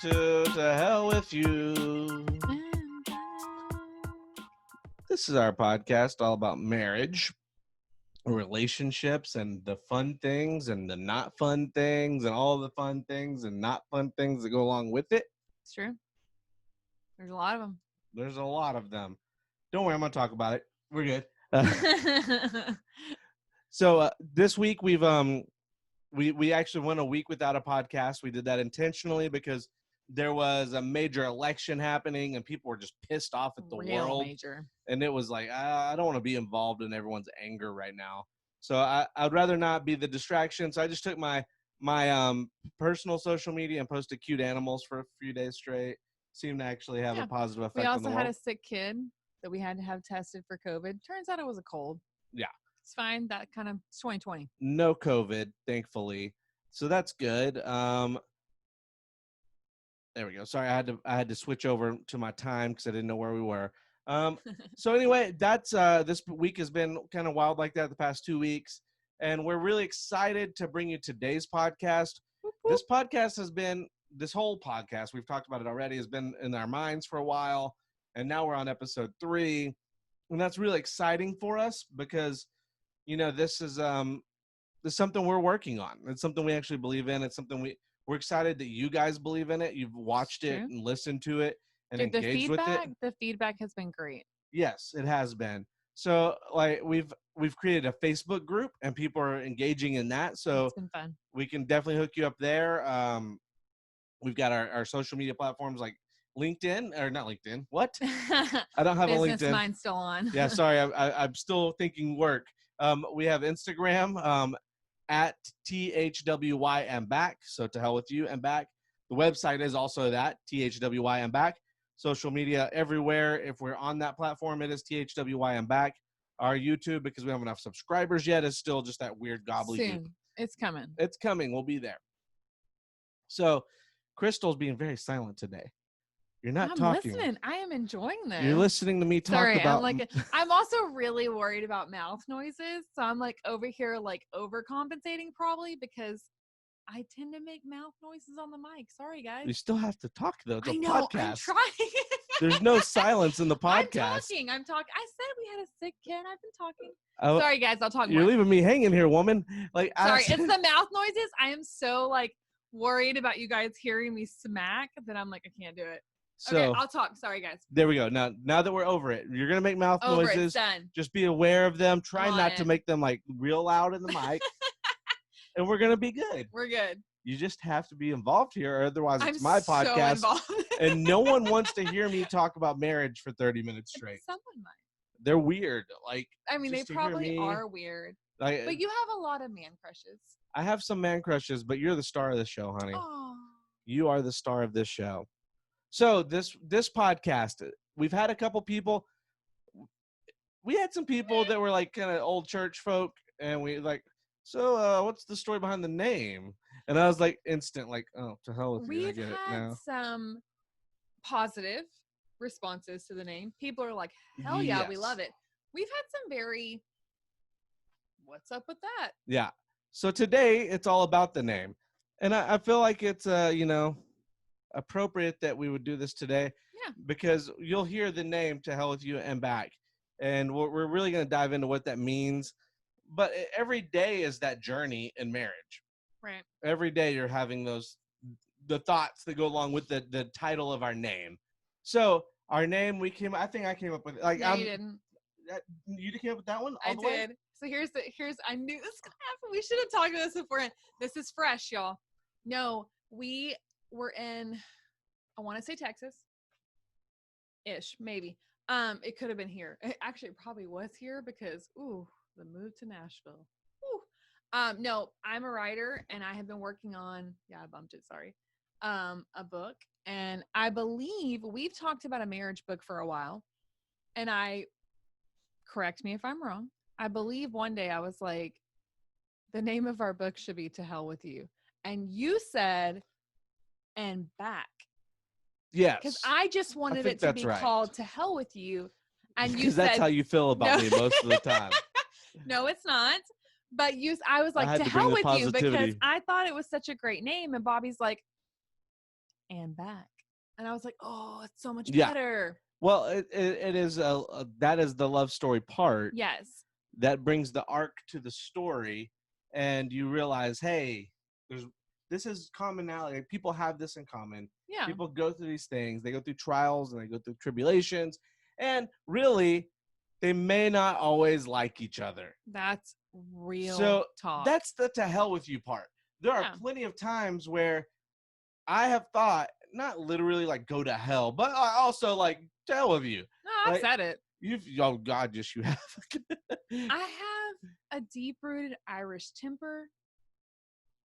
To Hell With You. This is our podcast all about marriage, relationships, and the fun things and the not fun things and all the fun things and not fun things that go along with it. It's true. There's a lot of them. There's a lot of them. Don't worry, I'm going to talk about it. We're good. So this week we actually went a week without a podcast. We did that intentionally because there was a major election happening and people were just pissed off at the world. Major. And it was like, I don't want to be involved in everyone's anger right now. So I'd rather not be the distraction. So I just took my personal social media and posted cute animals for a few days straight. Seemed to actually have a positive effect on the world. We also had a sick kid that we had to have tested for COVID. Turns out it was a cold. Yeah. It's fine. That kind of 2020. No COVID, thankfully. So that's good. There we go. Sorry, I had to switch over to my time because I didn't know where we were. So anyway, that's this week has been kind of wild like that the past 2 weeks, and we're really excited to bring you today's podcast. This whole podcast, we've talked about it already, has been in our minds for a while, and now we're on episode 3, and that's really exciting for us because, you know, this is something we're working on. It's something we actually believe in. It's something we're excited that you guys believe in it. You've watched it and listened to it and engaged with it. The feedback has been great. Yes, it has been. So like we've created a Facebook group and people are engaging in that. So it's been fun. We can definitely hook you up there. We've got our social media platforms like LinkedIn, or not LinkedIn. What? I don't have a LinkedIn. Business mind's still on. Yeah, sorry. I'm still thinking work. We have Instagram at THWY and back. So to hell with you and back. The website is also that, THWY and back. Social media everywhere. If we're on that platform, it is THWY and back. Our YouTube, because we don't have enough subscribers yet, is still just that weird gobbledygook. Soon. It's coming. It's coming. We'll be there. So Crystal's being very silent today. You're not talking. I'm listening. I am enjoying this. You're listening to me talk about. I'm also really worried about mouth noises. So I'm like over here, like overcompensating probably because I tend to make mouth noises on the mic. Sorry, guys. You still have to talk though. It's a podcast. I'm trying. There's no silence in the podcast. I'm talking. I said we had a sick kid. I've been talking. Sorry, guys. I'll talk more. You're leaving me hanging here, woman. Like, sorry, it's the mouth noises. I am so like worried about you guys hearing me smack that I'm like, I can't do it. So, okay, I'll talk. Sorry, guys. There we go. Now that we're over it, you're gonna make mouth noises. It's done. Just be aware of them. Try not to make them like real loud in the mic, and we're gonna be good. We're good. You just have to be involved here, or otherwise it's my so podcast, involved. and no one wants to hear me talk about marriage for 30 minutes straight. Someone might. They're weird. Like, I mean, they probably are weird. Like, but you have a lot of man crushes. I have some man crushes, but you're the star of the show, honey. Oh. You are the star of this show. So this podcast, we've had a couple people. We had some people that were like kind of old church folk, and we like, so what's the story behind the name? And I was like, instant, like, oh, to hell with you. I get it now. We've had some positive responses to the name. People are like, hell yeah, we love it. We've had some very, what's up with that? Yeah. So today it's all about the name. And I feel like it's, appropriate that we would do this today. Yeah. Because you'll hear the name To Hell With You and back. And we're really going to dive into what that means. But every day is that journey in marriage. Right. Every day you're having the thoughts that go along with the title of our name. So our name, I think I came up with like. No, you didn't. You came up with that one? I did. So here's I knew this was gonna happen. We should have talked about this beforehand. This is fresh, y'all. No, we were in, I want to say Texas. Ish, maybe. It could have been here. Actually, it probably was here because the move to Nashville. No, I'm a writer and I have been working on, I bumped it, sorry. A book. And I believe we've talked about a marriage book for a while. And correct me if I'm wrong. I believe one day I was like, the name of our book should be To Hell With You. And you said, and back. Yes. Because I just wanted it to be called To Hell With You. And you said. Because that's how you feel about me most of the time. No, it's not. But I was like, to hell with you, because I thought it was such a great name. And Bobby's like, and back. And I was like, oh, it's so much Yeah. better. Well, it is that is the love story part Yes. that brings the arc to the story, and you realize, hey, this is commonality. People have this in common. Yeah. People go through these things. They go through trials and they go through tribulations, and really, they may not always like each other. That's real So talk. that's the to hell with you part. There are Yeah. plenty of times where I have thought, not literally like go to hell, but I also like to hell with you. No, I've Like, said it. Oh God, yes you have. I have a deep-rooted Irish temper.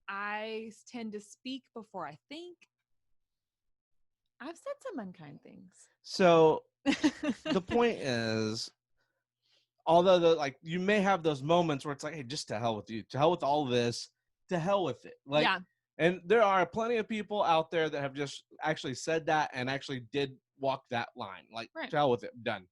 I tend to speak before I think. I've said some unkind things. So the point is, although like you may have those moments where it's like, hey, just to hell with you, to hell with all this, to hell with it. Like, yeah. and there are plenty of people out there that have just actually said that and actually did walk that line. Like, Right. to hell with it, done.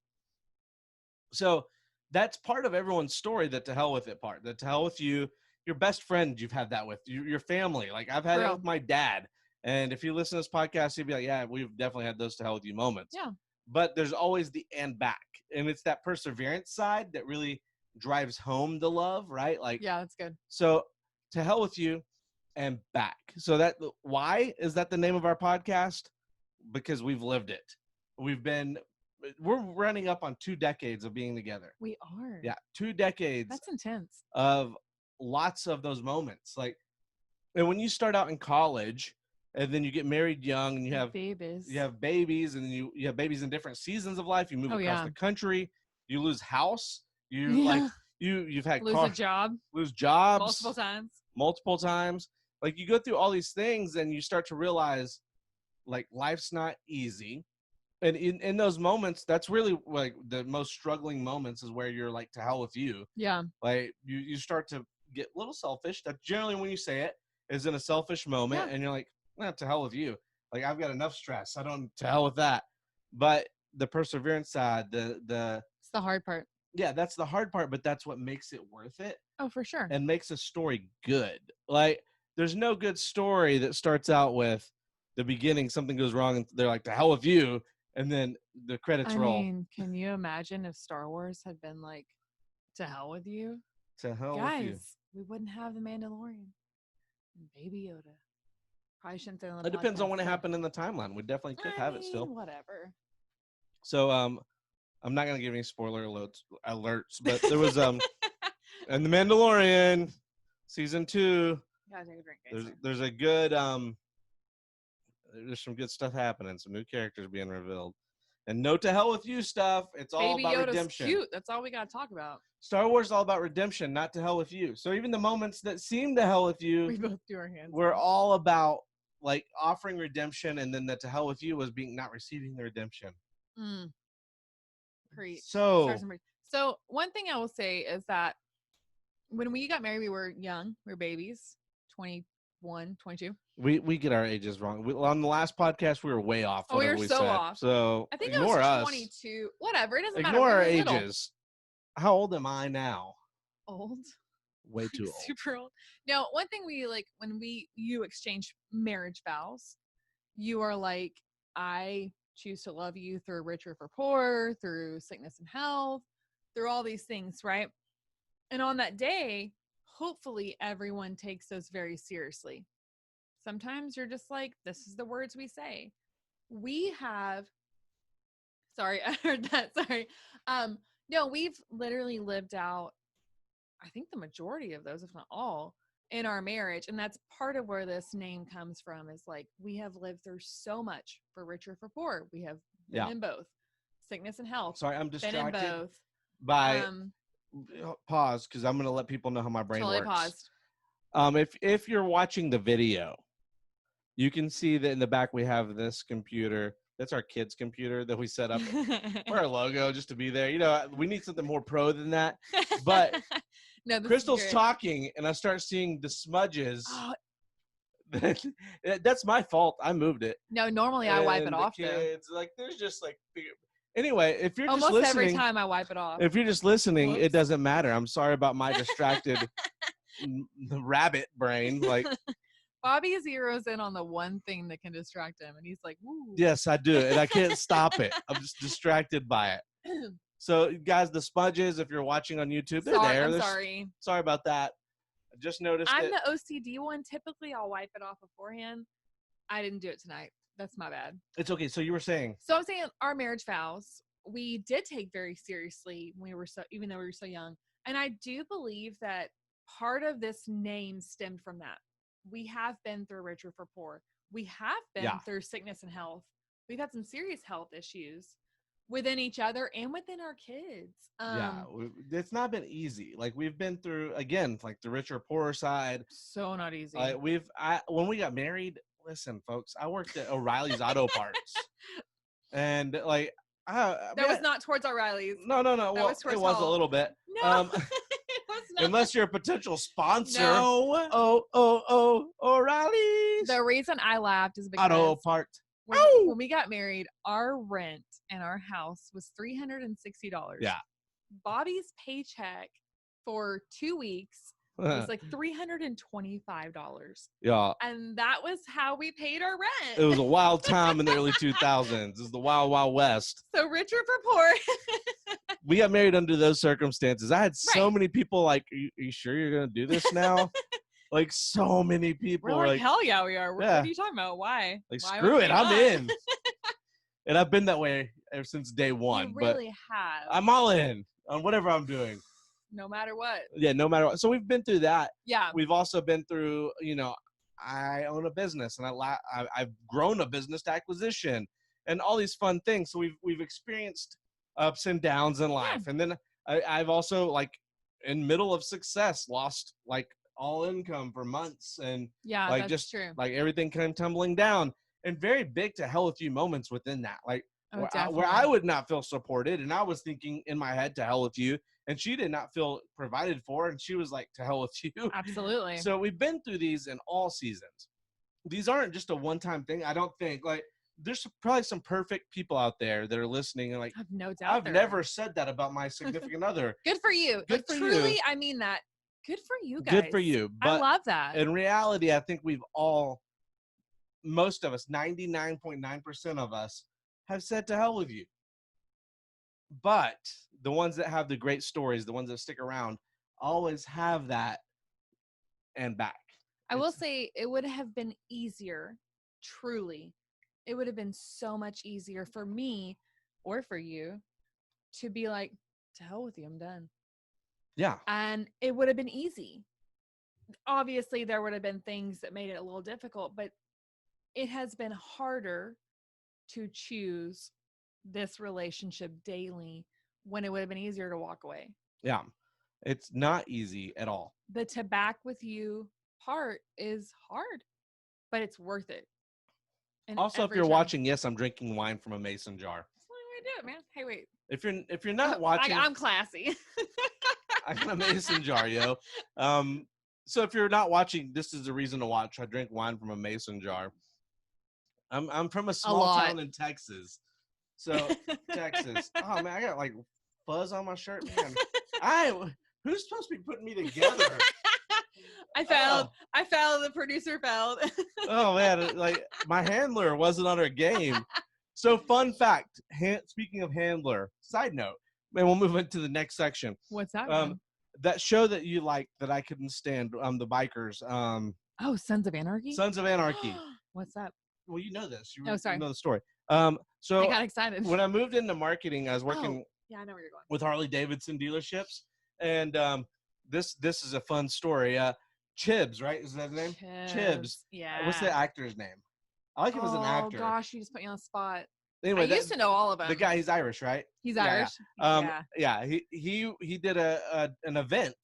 So that's part of everyone's story, that to hell with it part. That to hell with you, your best friend, you've had that with your family. Like, I've had it with my dad. And if you listen to this podcast, you'd be like, yeah, we've definitely had those to hell with you moments. Yeah. But there's always the and back. And it's that perseverance side that really drives home the love, right? Like, yeah, that's good. So to hell with you and back. So that, why is that the name of our podcast? Because we've lived it. We're running up on 2 decades of being together. We are. Yeah, 2 decades. That's intense. Of lots of those moments. Like, and when you start out in college and then you get married young and you have babies. You have babies, and you have babies in different seasons of life. You move across the country. You lose house. You've had lose jobs multiple times. Like, you go through all these things and you start to realize, like, life's not easy. And in those moments, that's really like the most struggling moments, is where you're like, to hell with you. Yeah. Like, you start to get a little selfish. That's generally when you say it, is in a selfish moment. And you're like, to hell with you. Like, I've got enough stress. To hell with that. But the perseverance side, it's the hard part. Yeah, that's the hard part, but that's what makes it worth it. Oh, for sure. And makes a story good. Like, there's no good story that starts out with the beginning, something goes wrong, and they're like, to hell with you, and then the credits roll. I mean, can you imagine if Star Wars had been like, to hell with you? To hell Guys, with you. We wouldn't have the Mandalorian and Baby Yoda. Probably shouldn't say it depends on when it happened in the timeline. We definitely could have it still. Whatever. So I'm not gonna give any spoiler alerts, but there was and the Mandalorian season 2. Gotta take a drink, guys. There's a good there's some good stuff happening, some new characters being revealed. And no to hell with you stuff. It's all Baby about Yoda's redemption. Cute. That's all we gotta talk about. Star Wars is all about redemption, not to hell with you. So even the moments that seem to hell with you, we both do our hands. We're all about like offering redemption, and then the to hell with you was not receiving the redemption. Preach. So one thing I will say is that when we got married, we were young. We were babies, 21, 22. We get our ages wrong. On the last podcast, we were way off. Oh, we were so off. So I think ignore it was us. 22. Whatever. It doesn't matter. Ignore our ages. How old am I now? Old. Way too old. Super old. Now, one thing we like when you exchange marriage vows, you are like, I choose to love you through rich or for poor, through sickness and health, through all these things, right? And on that day, hopefully everyone takes those very seriously. Sometimes you're just like, this is the words we say. Sorry, I heard that. Sorry. No, we've literally lived out, I think the majority of those, if not all, in our marriage. And that's part of where this name comes from, is like, we have lived through so much, for richer or for poor. We have been in both sickness and health. Sorry, I'm distracted been in both. by pause, because I'm going to let people know how my brain works. Paused. If you're watching the video, you can see that in the back we have this computer. That's our kids' computer that we set up for our logo, just to be there. You know, we need something more pro than that. But no, Crystal's talking, and I start seeing the smudges. That's my fault. I moved it. No, normally I wipe it off. Kids, like, there's just like. Anyway, if you're almost just listening, every time I wipe it off. If you're just listening, Whoops. It doesn't matter. I'm sorry about my distracted rabbit brain. Like, Bobby zeroes in on the one thing that can distract him, and he's like, "Woo." Yes, I do, and I can't stop it. I'm just distracted by it. So, guys, the sponges, if you're watching on YouTube, they're Sorry, there. I'm sorry. Sorry about that. I just noticed I'm it. the OCD one. Typically, I'll wipe it off beforehand. I didn't do it tonight. That's my bad. It's okay. So you were saying. So I'm saying our marriage vows, we did take very seriously when we were even though we were so young. And I do believe that part of this name stemmed from that. We have been through richer for poor. We have been through sickness and health. We've had some serious health issues within each other and within our kids. It's not been easy. Like we've been through, again, like the richer poorer side. So not easy. When we got married, listen, folks, I worked at O'Reilly's Auto Parts, and like that was not towards O'Reilly's. No. Well, it was a little bit. No, it was not. Unless you're a potential sponsor. No. O'Reilly's. The reason I laughed is because Auto Parts. when we got married, our rent in our house was $360. Yeah. Bobby's paycheck for 2 weeks was like $325. Yeah. And that was how we paid our rent. It was a wild time in the early 2000s. It was the wild, wild west. So richer for poor. We got married under those circumstances. I had so many people like, are you sure you're going to do this now? Like so many people. We're like, hell yeah, we are. Yeah. What are you talking about? Why? Like, Why screw it. I'm not? in. And I've been that way ever since day one. You really have. I'm all in on whatever I'm doing. No matter what. Yeah, no matter what. So we've been through that. Yeah. We've also been through, I own a business and I've grown a business to acquisition and all these fun things. So we've experienced ups and downs in life. Yeah. And then I've also, like, in middle of success, lost like all income for months, and like that's just true. like everything came tumbling down, and very big to hell with you moments within that, like where I would not feel supported, and I was thinking in my head, to hell with you, and she did not feel provided for, and she was like, to hell with you. Absolutely. So we've been through these in all seasons. These aren't just a one-time thing. I don't think. Like, there's probably some perfect people out there that are listening and like, I have no doubt. I've never said that about my significant other. Good for you. Good for truly, you. I mean that. Good for you guys. Good for you. But I love that. in reality, I think most of us, 99.9% of us, have said to hell with you. But the ones that have the great stories, the ones that stick around, always have that and back. I will say it would have been easier, truly. It would have been so much easier for me or for you to be like, to hell with you, I'm done. Yeah. And it would have been easy. Obviously, there would have been things that made it a little difficult, but it has been harder to choose this relationship daily when it would have been easier to walk away. Yeah. It's not easy at all. The to back with you part is hard, but it's worth it. Also, if you're watching, yes, I'm drinking wine from a mason jar. That's the only way to do it, man. Hey, wait. If you're not watching, I'm classy. I got a mason jar, yo. So if you're not watching, this is the reason to watch. I drink wine from a mason jar. I'm from a small town in Texas. So Texas. Oh man, I got like fuzz on my shirt, man. Who's supposed to be putting me together? I failed. The producer failed. Oh man, like my handler wasn't on her game. So fun fact, speaking of handler, side note, and we'll move into the next section. What's that? That show that you like that I couldn't stand, the bikers. Sons of Anarchy? Sons of Anarchy. What's that? Well, you know this. Sorry. You know the story. So I got excited. When I moved into marketing, I was working I know where you're going. with Harley Davidson dealerships. And this is a fun story. Chibs, right? Is that his name? Chibs. Yeah. What's the actor's name? I like him as an actor. Oh gosh, you just put me on the spot. Anyway, I used to know all of them. The guy, he's Irish, right? He's Irish. Yeah. He did an event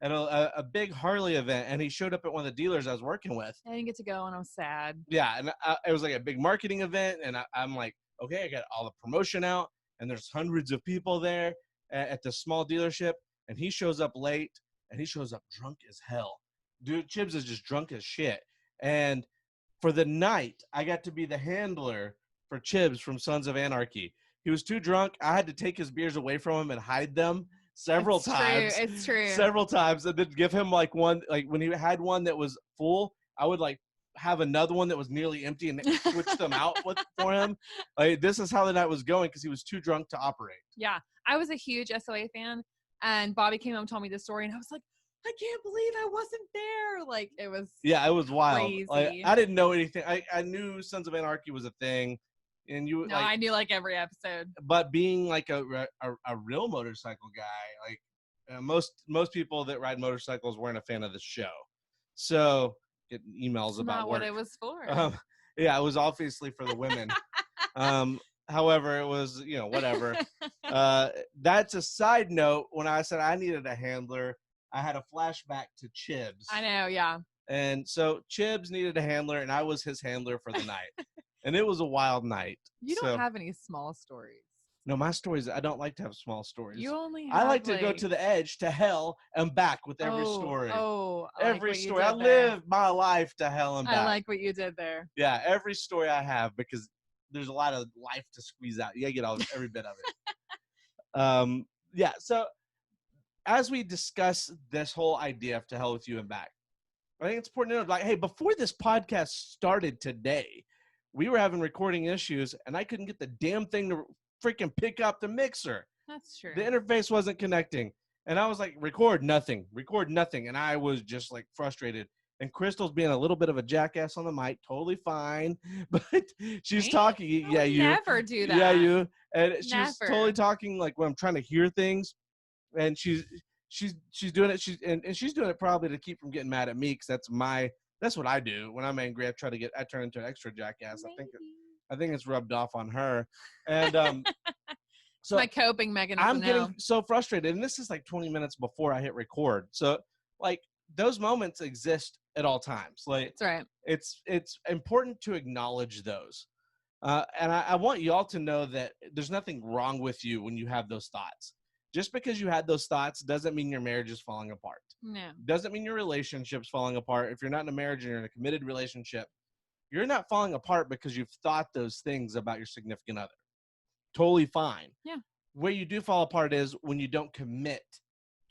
at a big Harley event, and he showed up at one of the dealers I was working with. I didn't get to go, and I was sad. Yeah, and it was like a big marketing event, and I'm like, okay, I got all the promotion out, and there's hundreds of people there at the small dealership, and he shows up late, and he shows up drunk as hell. Dude, Chibs is just drunk as shit. And for the night, I got to be the handler for Chibs from Sons of Anarchy. He was too drunk. I had to take his beers away from him and hide them several times. It's true. Several times. And then give him like one, like when he had one that was full, I would like have another one that was nearly empty and switch them out for him. Like, this is how the night was going because he was too drunk to operate. Yeah. I was a huge SOA fan, and Bobby came home and told me the story, and I was like, I can't believe I wasn't there. Like, it was Yeah, it was wild. crazy. Like, I didn't know anything. I knew Sons of Anarchy was a thing, and you No, I knew like every episode. But being like a real motorcycle guy, like most people that ride motorcycles weren't a fan of the show, so getting emails It's about not work. what it was for. Yeah, it was obviously for the women. However, it was, whatever. That's a side note. When I said I needed a handler, I had a flashback to Chibs. I know, yeah. And so Chibs needed a handler, and I was his handler for the night. And it was a wild night. You don't have any small stories. No, my stories, I don't like to have small stories. You only have, I like to go to the edge, to hell, and back with every story. Every story. I live my life to hell and back. I like what you did there. Yeah, every story I have, because there's a lot of life to squeeze out. You gotta get every bit of it. Yeah, so as we discuss this whole idea of to hell with you and back, I think it's important to know, like, hey, before this podcast started today, we were having recording issues, and I couldn't get the damn thing to freaking pick up the mixer. That's true. The interface wasn't connecting. And I was like, record nothing. And I was just like frustrated. And Crystal's being a little bit of a jackass on the mic, totally fine. But she's Me? talking. Yeah, you. Never do that. Yeah, you. And she's Never. totally talking like when I'm trying to hear things. And she's doing it. She's doing it probably to keep from getting mad at me, because that's what I do. When I'm angry, I turn into an extra jackass. Maybe. I think it's rubbed off on her. And so my coping mechanism. I'm getting so frustrated. And this is like 20 minutes before I hit record. So like those moments exist at all times. Like, that's right. It's important to acknowledge those. And I want you all to know that there's nothing wrong with you when you have those thoughts. Just because you had those thoughts doesn't mean your marriage is falling apart. No. Doesn't mean your relationship's falling apart. If you're not in a marriage and you're in a committed relationship, you're not falling apart because you've thought those things about your significant other. Totally fine. Yeah. Where you do fall apart is when you don't commit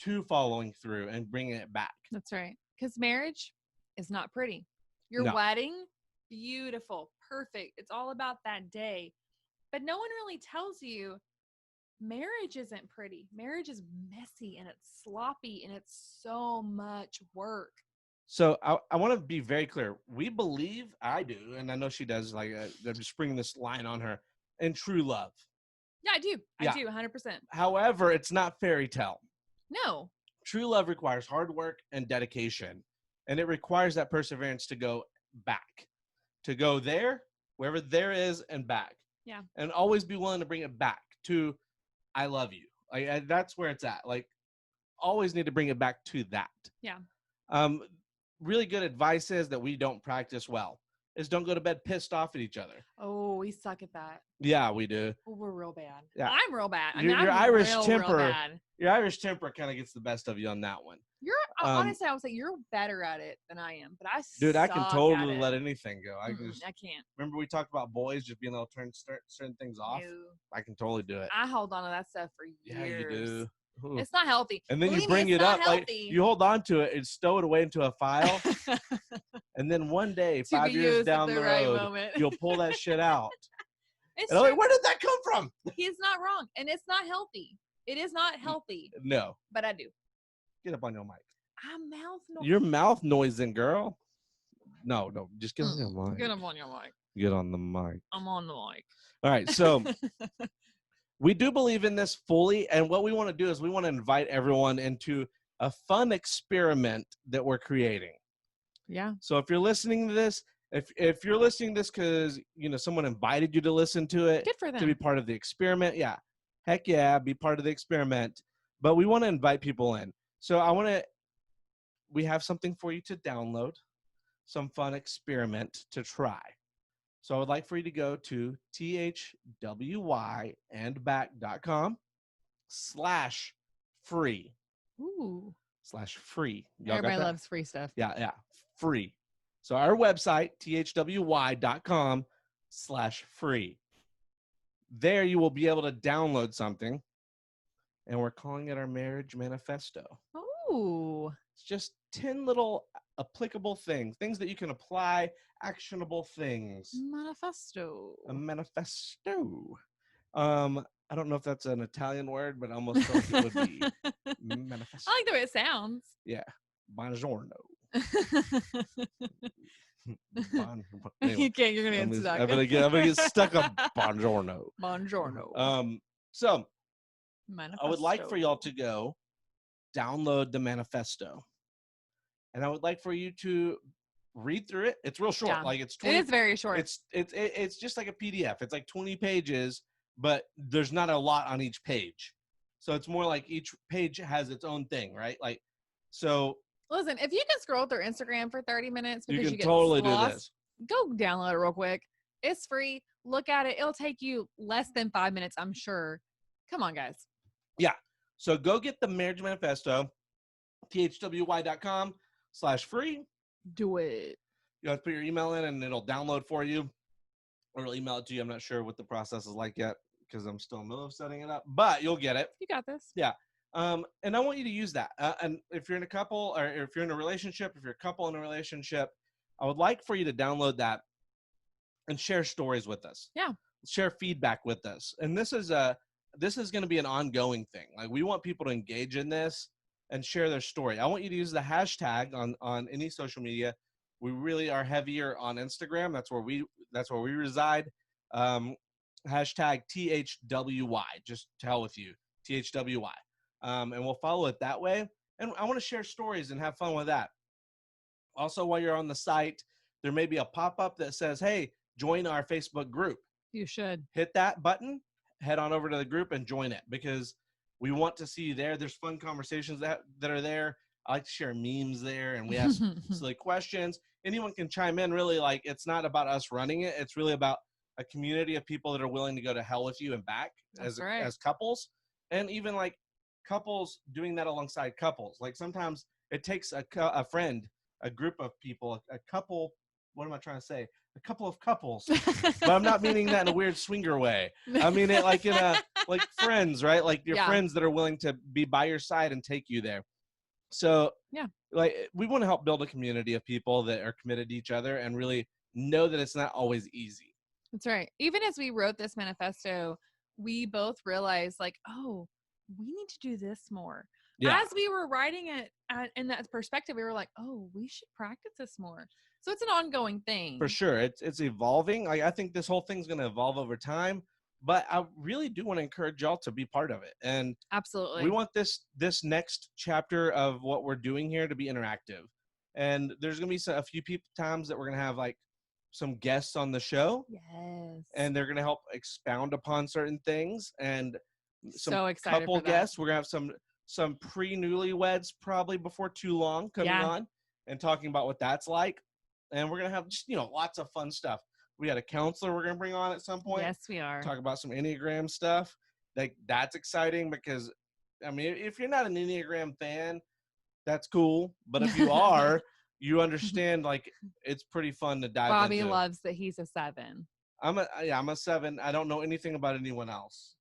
to following through and bringing it back. That's right. Because marriage is not pretty. Your wedding, beautiful, perfect. It's all about that day. But no one really tells you marriage isn't pretty. Marriage is messy and it's sloppy and it's so much work. So I want to be very clear. We believe, I do, and I know she does, like I'm just bringing this line on her, in true love. Yeah, I do. Yeah. I do, 100%. However, it's not fairy tale. No. True love requires hard work and dedication, and it requires that perseverance to go back, to go there, wherever there is, and back. Yeah. And always be willing to bring it back to, I love you. Like, that's where it's at. Like, always need to bring it back to that. Yeah. Really good advice is that we don't practice well is don't go to bed pissed off at each other. Oh, we suck at that. Yeah, we do. Oh, we're real bad. Yeah. I'm real bad. Your Irish temper, real bad. Your Irish temper kind of gets the best of you on that one. Honestly, I would say you're better at it than I am, but dude, I can totally let anything go. I can't. Remember we talked about boys just being able to turn certain things off? No. I can totally do it. I hold on to that stuff for years. Yeah, you do. Ooh. It's not healthy. And then you bring it up, like you hold on to it and stow it away into a file. And then one day, 5 years down the road, you'll pull that shit out. And I'm like, where did that come from? He's not wrong. And it's not healthy. It is not healthy. No. But I do. Get up on your mic. I'm mouth noise. You're mouth noising, girl. No, just get on your mic. Get up on your mic. Get on the mic. I'm on the mic. All right, so we do believe in this fully, and what we want to do is we want to invite everyone into a fun experiment that we're creating. Yeah. So if you're listening to this, if you're listening to this because someone invited you to listen to it, good for them, to be part of the experiment, yeah, heck yeah, be part of the experiment. But we want to invite people in. So we have something for you to download, some fun experiment to try. So I would like for you to go to thwyandback.com/free. Ooh. /free. Everybody loves free stuff. Yeah. Free. So our website, thwy.com/free. There you will be able to download something. And we're calling it our marriage manifesto. Ooh. It's just 10 little applicable things that you can apply, actionable things. Manifesto. A manifesto. I don't know if that's an Italian word, but I almost feel like it would be manifesto. I like the way it sounds. Yeah, buongiorno. You Anyway, can't. You're gonna get stuck. I'm gonna get stuck on buongiorno. Buongiorno. So Manifesto. I would like for y'all to go download the manifesto, and I would like for you to read through it. It's real short. Yeah. Like it's It 20. is very short. It's just like a PDF. It's like 20 pages, but there's not a lot on each page. So it's more like each page has its own thing, right? Like, so Listen, if you can scroll through Instagram for 30 minutes because you you, can get totally do lost, this. go download it real quick. It's free. Look at it. It'll take you less than 5 minutes, I'm sure. Come on, guys. So go get the Marriage Manifesto, thwy.com/free. Do it. You have to put your email in and it'll download for you, or it'll email it to you. I'm not sure what the process is like yet because I'm still in the middle of setting it up, but you'll get it. You got this. Yeah. And I want you to use that. And if you're in a couple, or if you're in a relationship, if you're a couple in a relationship, I would like for you to download that and share stories with us. Yeah. Share feedback with us. And this is going to be an ongoing thing. Like, we want people to engage in this and share their story. I want you to use the hashtag on any social media. We really are heavier on Instagram. That's where we reside. Hashtag THWY, just to hell with you, THWY. And we'll follow it that way. And I want to share stories and have fun with that. Also, while you're on the site, there may be a pop-up that says, hey, join our Facebook group. You should. Hit that button, head on over to the group and join it, because we want to see you there. There's fun conversations that are there. I like to share memes there, and we ask silly questions. Anyone can chime in, really. Like, it's not about us running it. It's really about a community of people that are willing to go to hell with you and back as couples, and even like couples doing that alongside couples. Like, sometimes it takes a friend, a group of people, a couple. What am I trying to say? A couple of couples, but I'm not meaning that in a weird swinger way. I mean it like in a, like friends, right? Like your friends that are willing to be by your side and take you there. So yeah, like, we want to help build a community of people that are committed to each other and really know that it's not always easy. That's right. Even as we wrote this manifesto, we both realized, like, oh, we need to do this more. Yeah. As we were writing it in that perspective, we were like, oh, we should practice this more. So it's an ongoing thing. For sure. It's evolving. I think this whole thing's going to evolve over time, but I really do want to encourage y'all to be part of it. And absolutely, we want this next chapter of what we're doing here to be interactive. And there's going to be a few times that we're going to have like some guests on the show. Yes. And they're going to help expound upon certain things. And some so excited couple for that. guests. We're going to have some pre-newlyweds probably before too long coming on and talking about what that's like. And we're going to have just, lots of fun stuff. We had a counselor we're going to bring on at some point. Yes, we are. Talk about some Enneagram stuff. Like, that's exciting because, I mean, if you're not an Enneagram fan, that's cool. But if you are, you understand, like, it's pretty fun to dive Bobby into. loves that he's a 7. I'm a 7. I don't know anything about anyone else.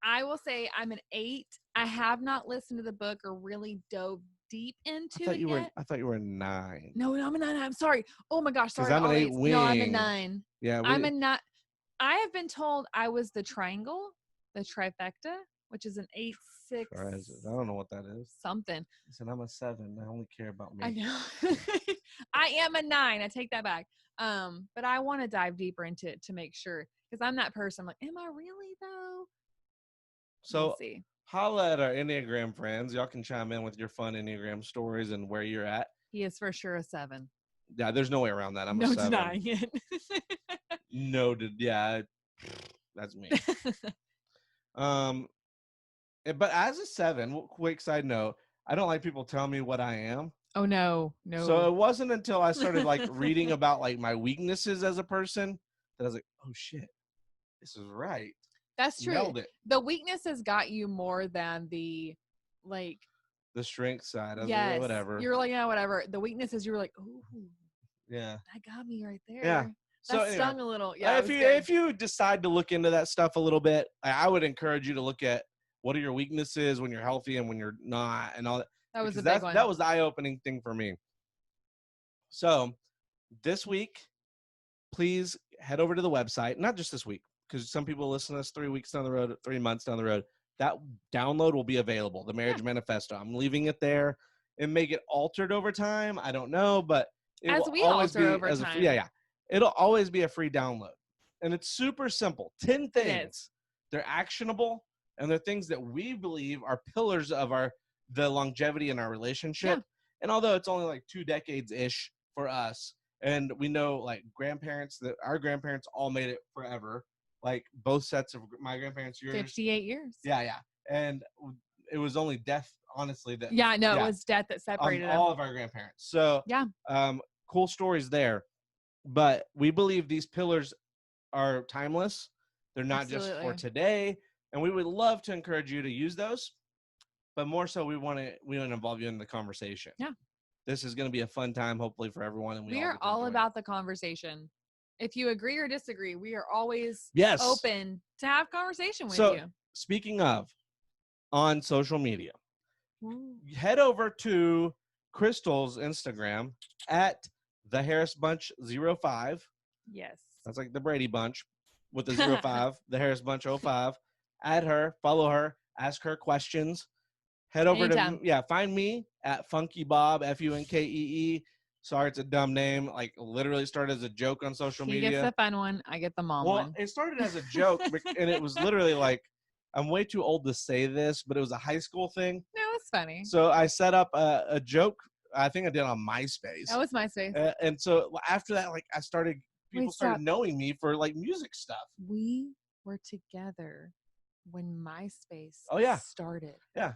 I will say I'm an 8. I have not listened to the book or really dove deep into it yet. I thought you were a 9. No, I'm a 9. I'm sorry. Oh my gosh, sorry. I'm an 8 wing. No, I'm a 9. Yeah, I'm a 9. I have been told I was the triangle, the trifecta, which is an 8, 6. I don't know what that is. Something. Listen, I'm a 7. I only care about me. I know. I am a 9. I take that back. But I want to dive deeper into it to make sure, because I'm that person. I'm like, am I really though? So we'll see. Holla at our Enneagram friends. Y'all can chime in with your fun Enneagram stories and where you're at. He is for sure a 7. Yeah, there's no way around that. I'm no a 7. denying it. Yeah, that's me. But as a 7, quick side note, I don't like people telling me what I am. Oh no. So it wasn't until I started like reading about like my weaknesses as a person that I was like, oh shit, this is right. That's true. Nailed it. The weaknesses got you more than the the strength side. Yes. Whatever. You're like, yeah, whatever. The weaknesses, you were like, ooh. Yeah. That got me right there. Yeah. That stung a little. Yeah. If you decide to look into that stuff a little bit, I would encourage you to look at what are your weaknesses when you're healthy and when you're not, and all that. That was a big one. That was the eye-opening thing for me. So this week, please head over to the website. Not just this week, because some people listen to us 3 weeks down the road, 3 months down the road. That download will be available, the Marriage Manifesto. I'm leaving it there. It may get altered over time. I don't know, but it As will we always alter be over as a time. free, yeah. It'll always be a free download. And it's super simple. 10 It things. is. They're actionable, and they're things that we believe are pillars of the longevity in our relationship. Yeah. And although it's only like 2 decades-ish for us, and we know like grandparents that our grandparents all made it forever, like both sets of my grandparents, yours. 58 years. Yeah. And it was only death, honestly. That It was death that separated them. all of our grandparents. So Yeah. Cool stories there. But we believe these pillars are timeless. They're not just for Absolutely. today. And we would love to encourage you to use those. But more so, we want to involve you in the conversation. Yeah. This is going to be a fun time, hopefully, for everyone. And We are all about the conversation. If you agree or disagree, we are always open to have conversation with you. Speaking of, on social media, Ooh. head over to Crystal's Instagram at the Harris Bunch 05. Yes. That's like the Brady Bunch with the 05, the Harris Bunch 05. Add her, follow her, ask her questions. Head over Anytime. to, find me at Funky Bob, Funkee. Sorry, it's a dumb name. Like, literally started as a joke on social media. He gets the fun one. I get the mom one. It started as a joke, and it was literally like, I'm way too old to say this, but it was a high school thing. No, it's funny. So I set up a joke. I think I did on MySpace. That was MySpace. And so after that, like, people started knowing me for like music stuff. We were together when MySpace started. Yeah.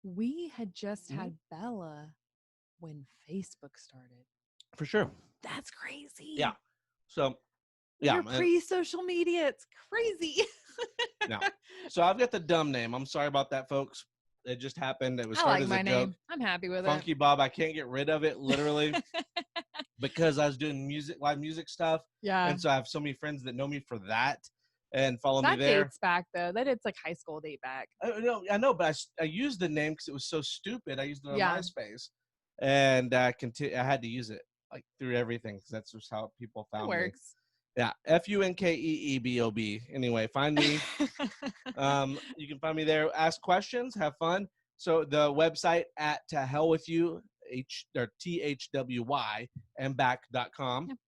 We had just had Bella when Facebook started. For sure. That's crazy. Yeah. So, yeah. We're pre-social media. It's crazy. No. So I've got the dumb name. I'm sorry about that, folks. It just happened. It was started as a my joke. name. I'm happy with Funky Bob. I can't get rid of it, literally, because I was doing live music stuff. Yeah. And so I have so many friends that know me for that and follow me there. That dates back, though. That it's like high school date back. I know, but I used the name because it was so stupid. I used it on MySpace, and I had to use it like through everything because that's just how people found me. It works. Yeah, FUNKEEBOB. Anyway, find me. You can find me there. Ask questions. Have fun. So the website at To Hell With You, THWY and back.com.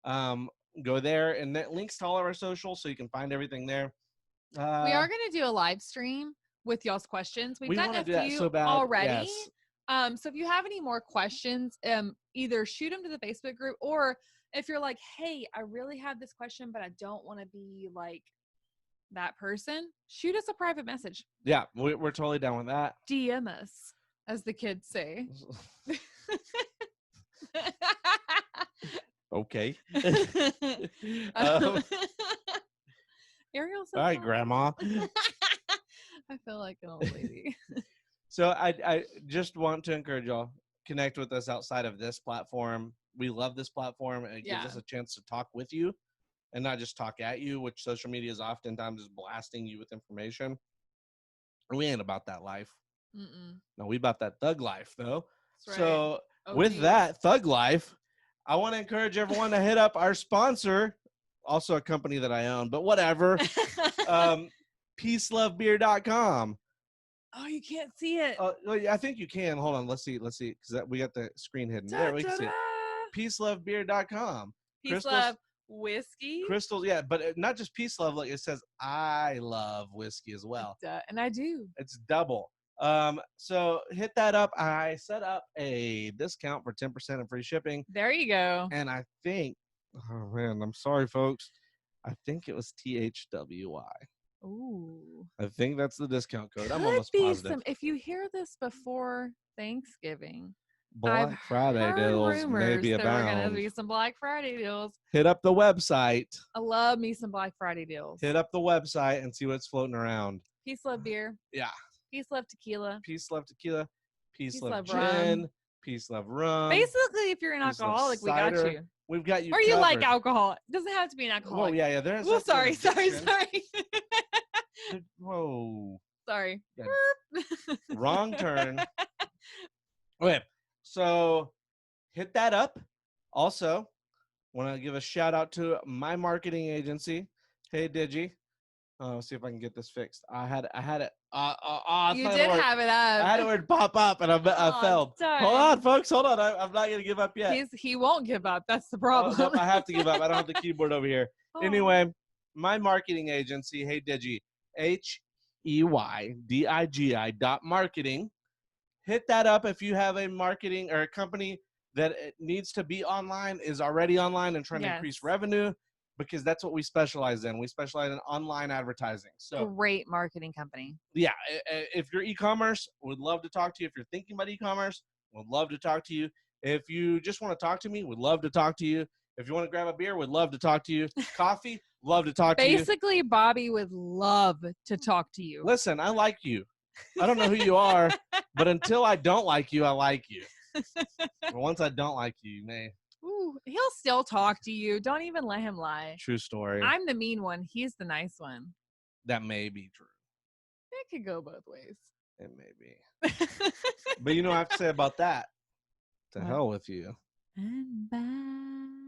Yep. Go there, and that links to all of our socials, so you can find everything there. We are going to do a live stream with y'all's questions. We've gotten a few already. Yes. So if you have any more questions, either shoot them to the Facebook group, or if you're like, hey, I really have this question, but I don't want to be like that person, shoot us a private message. Yeah, we're totally down with that. DM us, as the kids say. Okay. Ariel says, all right, Grandma. I feel like an old lady. So I just want to encourage y'all, connect with us outside of this platform. We love this platform, and it gives us a chance to talk with you and not just talk at you, which social media is oftentimes just blasting you with information. And we ain't about that life. Mm-mm. No, we about that thug life, though. That's right. So with that thug life, I want to encourage everyone to hit up our sponsor, also a company that I own, but whatever, peacelovebeer.com. Oh, you can't see it. I think you can. Hold on. Let's see. Because we got the screen hidden. There, we can see it. Peacelovebeer.com. Peace Love Whiskey. Crystals, yeah, but not just Peace Love. Like it says, I love whiskey as well. And I do. It's double. So hit that up. I set up a discount for 10% and free shipping. There you go. And I think, oh man, I'm sorry, folks. I think it was THWY. Ooh. I think that's the discount code. I'm Could almost be positive. if you hear this before Thanksgiving, Black Friday deals may be abound. There were going to be some Black Friday deals. Hit up the website. I love me some Black Friday deals. Hit up the website and see what's floating around. Peace Love Beer. Yeah. Peace Love Tequila. Peace Love Tequila. Peace Love Gin. Rum. Peace Love Rum. Basically, if you're an alcoholic, we got you. We've got you Or covered. You like alcohol. It doesn't have to be an alcoholic. Oh, yeah. There's Well, sorry. Whoa. Sorry. Wrong turn. Okay. So hit that up. Also, want to give a shout out to my marketing agency. Hey, Digi. Let's see if I can get this fixed. I had it. It's You not did gonna work. have it up. I had it where it pop up, and I Aw, failed. Hold darn. on, folks. Hold on. I'm not gonna give up yet. He won't give up. That's the Oh, problem. no, I have to give up. I don't have the keyboard over here. Oh. Anyway, my marketing agency, Hey Digi, HEYDIGI.marketing. Hit that up if you have a marketing or a company that it needs to be online, is already online, and trying to increase Yes. revenue, because that's what we specialize in. We specialize in online advertising. So Great marketing company. yeah, if you're e-commerce, would love to talk to you. If you're thinking about e-commerce, would love to talk to you. If you just want to talk to me, would love to talk to you. If you want to grab a beer, would love to talk to you. Coffee, love to talk to you. Basically, Bobby would love to talk to you. Listen, I like you. I don't know who you are, but until I don't like you, I like you. But once I don't like you, you may. Ooh, he'll still talk to you. Don't even let him lie. True story. I'm the mean one. He's the nice one. That may be true. It could go both ways. It may be. But you know what I have to say about that? To What? hell with you. And bye.